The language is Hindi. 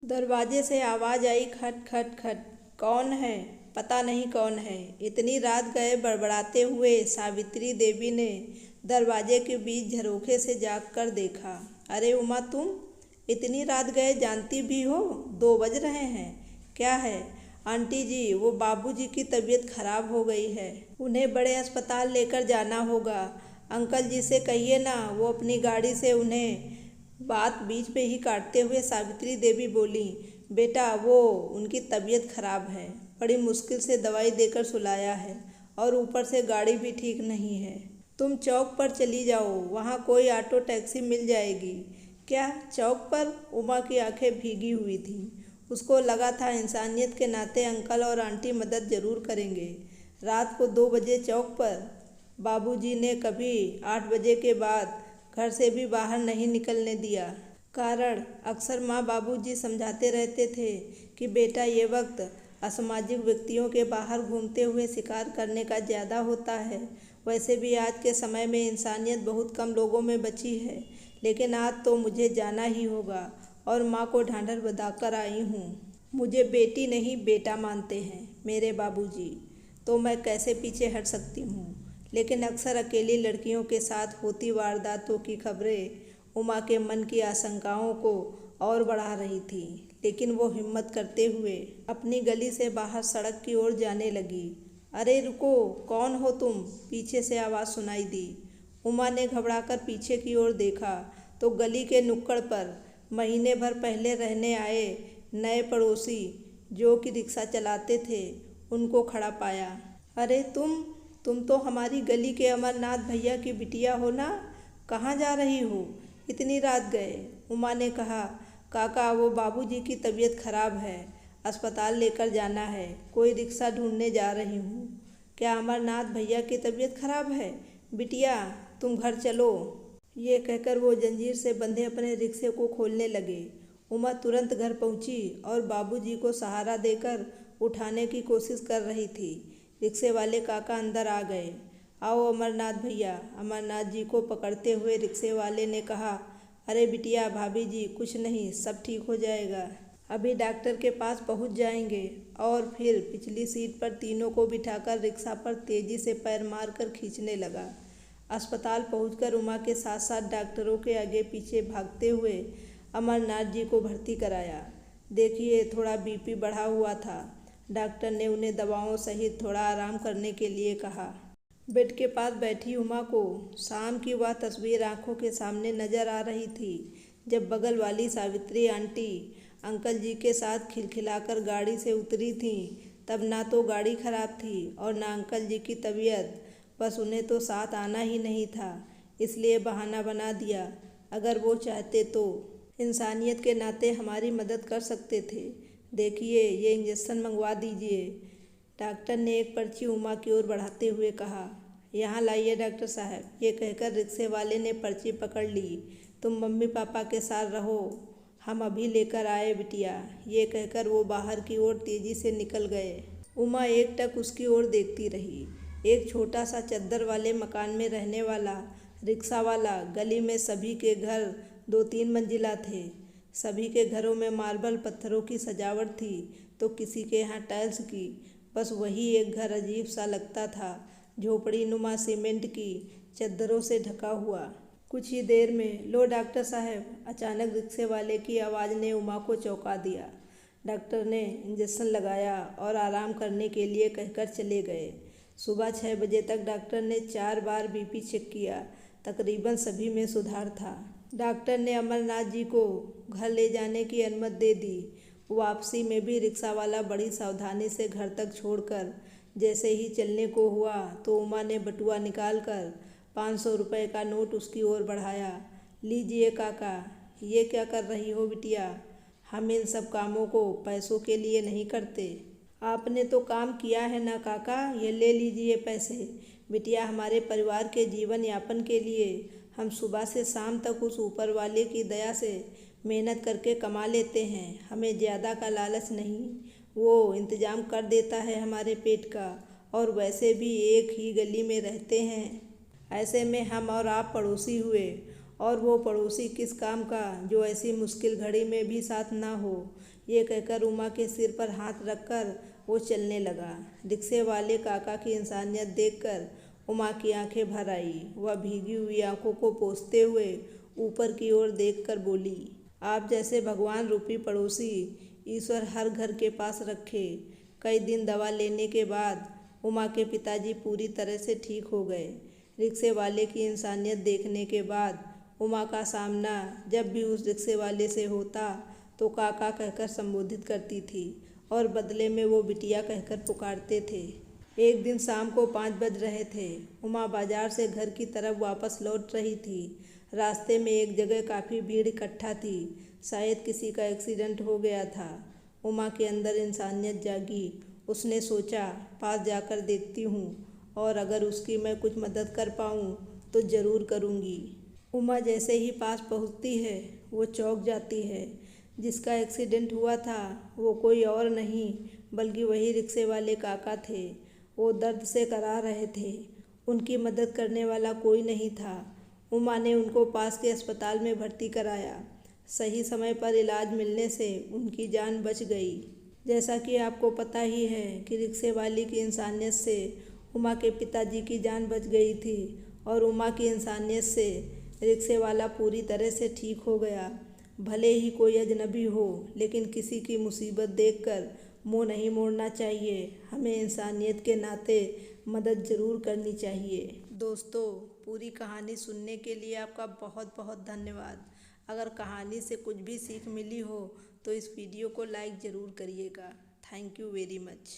दरवाजे से आवाज आई, खट खट खट। कौन है? पता नहीं कौन है। इतनी रात गए बड़बड़ाते हुए सावित्री देवी ने दरवाजे के बीच झरोखे से जाग कर देखा। अरे उमा, तुम इतनी रात गए जानती भी हो 2 बज रहे हैं। क्या है? आंटी जी, वो बाबूजी की तबीयत खराब हो गई है, उन्हें बड़े अस्पताल लेकर जाना होगा। अंकल जी से कहिए ना, वो अपनी गाड़ी से उन्हें। बात बीच पे ही काटते हुए सावित्री देवी बोली, बेटा वो उनकी तबीयत खराब है, बड़ी मुश्किल से दवाई देकर सुलाया है और ऊपर से गाड़ी भी ठीक नहीं है। तुम चौक पर चली जाओ, वहाँ कोई ऑटो टैक्सी मिल जाएगी। क्या चौक पर? उमा की आंखें भीगी हुई थीं। उसको लगा था इंसानियत के नाते अंकल और आंटी मदद जरूर करेंगे। रात को 2 बजे चौक पर? बाबूजी ने कभी 8 बजे के बाद घर से भी बाहर नहीं निकलने दिया। कारण अक्सर माँ बाबूजी समझाते रहते थे कि बेटा, ये वक्त असामाजिक व्यक्तियों के बाहर घूमते हुए शिकार करने का ज़्यादा होता है। वैसे भी आज के समय में इंसानियत बहुत कम लोगों में बची है, लेकिन आज तो मुझे जाना ही होगा और माँ को ढांढस बंधाकर आई हूँ। मुझे बेटी नहीं बेटा मानते हैं मेरे बाबूजी, तो मैं कैसे पीछे हट सकती हूँ। लेकिन अक्सर अकेली लड़कियों के साथ होती वारदातों की खबरें उमा के मन की आशंकाओं को और बढ़ा रही थी। लेकिन वो हिम्मत करते हुए अपनी गली से बाहर सड़क की ओर जाने लगी। अरे रुको, कौन हो तुम? पीछे से आवाज़ सुनाई दी। उमा ने घबराकर पीछे की ओर देखा तो गली के नुक्कड़ पर महीने भर पहले रहने आए नए पड़ोसी जो कि रिक्शा चलाते थे, उनको खड़ा पाया। अरे तुम तो हमारी गली के अमरनाथ भैया की बिटिया हो ना? कहाँ जा रही हो इतनी रात गए? उमा ने कहा, काका वो बाबूजी की तबीयत खराब है, अस्पताल लेकर जाना है, कोई रिक्शा ढूंढने जा रही हूँ। क्या अमरनाथ भैया की तबीयत खराब है? बिटिया तुम घर चलो। ये कहकर वो जंजीर से बंधे अपने रिक्शे को खोलने लगे। उमा तुरंत घर पहुंची और बाबूजी को सहारा देकर उठाने की कोशिश कर रही थी। रिक्शे वाले काका अंदर आ गए। आओ अमरनाथ भैया। अमरनाथ जी को पकड़ते हुए रिक्शे वाले ने कहा, अरे बिटिया, भाभी जी कुछ नहीं, सब ठीक हो जाएगा, अभी डॉक्टर के पास पहुंच जाएंगे। और फिर पिछली सीट पर तीनों को बिठाकर रिक्शा पर तेजी से पैर मारकर खींचने लगा। अस्पताल पहुंचकर उमा के साथ साथ डॉक्टरों के आगे पीछे भागते हुए अमरनाथ जी को भर्ती कराया। देखिए, थोड़ा बीपी बढ़ा हुआ था। डॉक्टर ने उन्हें दवाओं सहित थोड़ा आराम करने के लिए कहा। बेड के पास बैठी उमा को शाम की वह तस्वीर आंखों के सामने नजर आ रही थी, जब बगल वाली सावित्री आंटी अंकल जी के साथ खिलखिलाकर गाड़ी से उतरी थीं। तब ना तो गाड़ी खराब थी और ना अंकल जी की तबीयत, बस उन्हें तो साथ आना ही नहीं था, इसलिए बहाना बना दिया। अगर वो चाहते तो इंसानियत के नाते हमारी मदद कर सकते थे। देखिए, ये इंजेक्शन मंगवा दीजिए। डॉक्टर ने एक पर्ची उमा की ओर बढ़ाते हुए कहा। यहाँ लाइए डॉक्टर साहब। ये कहकर रिक्शे वाले ने पर्ची पकड़ ली। तुम मम्मी पापा के साथ रहो, हम अभी लेकर आए बिटिया। ये कहकर वो बाहर की ओर तेजी से निकल गए। उमा एकटक उसकी ओर देखती रही। एक छोटा सा चद्दर वाले मकान में रहने वाला रिक्शा वाला, गली में सभी के घर 2-3 मंजिला थे। सभी के घरों में मार्बल पत्थरों की सजावट थी तो किसी के यहाँ टाइल्स की। बस वही एक घर अजीब सा लगता था, झोपड़ी नुमा सीमेंट की चद्दरों से ढका हुआ। कुछ ही देर में, लो डॉक्टर साहब। अचानक रिक्शे वाले की आवाज़ ने उमा को चौंका दिया। डॉक्टर ने इंजेक्शन लगाया और आराम करने के लिए कहकर चले गए। सुबह 6 बजे तक डॉक्टर ने 4 बार बीपी चेक किया। तकरीबन सभी में सुधार था। डॉक्टर ने अमरनाथ जी को घर ले जाने की अनुमति दे दी। वापसी में भी रिक्शा वाला बड़ी सावधानी से घर तक छोड़कर जैसे ही चलने को हुआ तो उमा ने बटुआ निकालकर 500 रुपये का नोट उसकी ओर बढ़ाया। लीजिए काका। ये क्या कर रही हो बिटिया? हम इन सब कामों को पैसों के लिए नहीं करते। आपने तो काम किया है ना काका, ये ले लीजिए पैसे। बिटिया, हमारे परिवार के जीवन यापन के लिए हम सुबह से शाम तक उस ऊपर वाले की दया से मेहनत करके कमा लेते हैं। हमें ज़्यादा का लालच नहीं, वो इंतज़ाम कर देता है हमारे पेट का। और वैसे भी एक ही गली में रहते हैं, ऐसे में हम और आप पड़ोसी हुए। और वो पड़ोसी किस काम का जो ऐसी मुश्किल घड़ी में भी साथ ना हो। ये कहकर उमा के सिर पर हाथ रखकर वो चलने लगा। रिक्शे वाले काका की इंसानियत देखकर उमा की आंखें भर आई। वह भीगी हुई आंखों को पोंछते हुए ऊपर की ओर देखकर बोली, आप जैसे भगवान रूपी पड़ोसी ईश्वर हर घर के पास रखे। कई दिन दवा लेने के बाद उमा के पिताजी पूरी तरह से ठीक हो गए। रिक्शे वाले की इंसानियत देखने के बाद उमा का सामना जब भी उस रिक्शे वाले से होता तो काका कहकर संबोधित करती थी और बदले में वो बिटिया कहकर पुकारते थे। एक दिन शाम को 5 बज रहे थे। उमा बाजार से घर की तरफ वापस लौट रही थी। रास्ते में एक जगह काफ़ी भीड़ इकट्ठा थी। शायद किसी का एक्सीडेंट हो गया था। उमा के अंदर इंसानियत जागी। उसने सोचा, पास जाकर देखती हूँ और अगर उसकी मैं कुछ मदद कर पाऊँ तो ज़रूर करूँगी। उमा जैसे ही पास पहुँचती है वो चौंक जाती है। जिसका एक्सीडेंट हुआ था वो कोई और नहीं बल्कि वही रिक्शे वाले काका थे। वो दर्द से करा रहे थे। उनकी मदद करने वाला कोई नहीं था। उमा ने उनको पास के अस्पताल में भर्ती कराया। सही समय पर इलाज मिलने से उनकी जान बच गई। जैसा कि आपको पता ही है कि रिक्शे वाली की इंसानियत से उमा के पिताजी की जान बच गई थी और उमा की इंसानियत से रिक्शे वाला पूरी तरह से ठीक हो गया। भले ही कोई अजनबी हो, लेकिन किसी की मुसीबत देखकर मुंह नहीं मोड़ना चाहिए। हमें इंसानियत के नाते मदद ज़रूर करनी चाहिए। दोस्तों, पूरी कहानी सुनने के लिए आपका बहुत बहुत धन्यवाद। अगर कहानी से कुछ भी सीख मिली हो तो इस वीडियो को लाइक ज़रूर करिएगा। Thank you very much.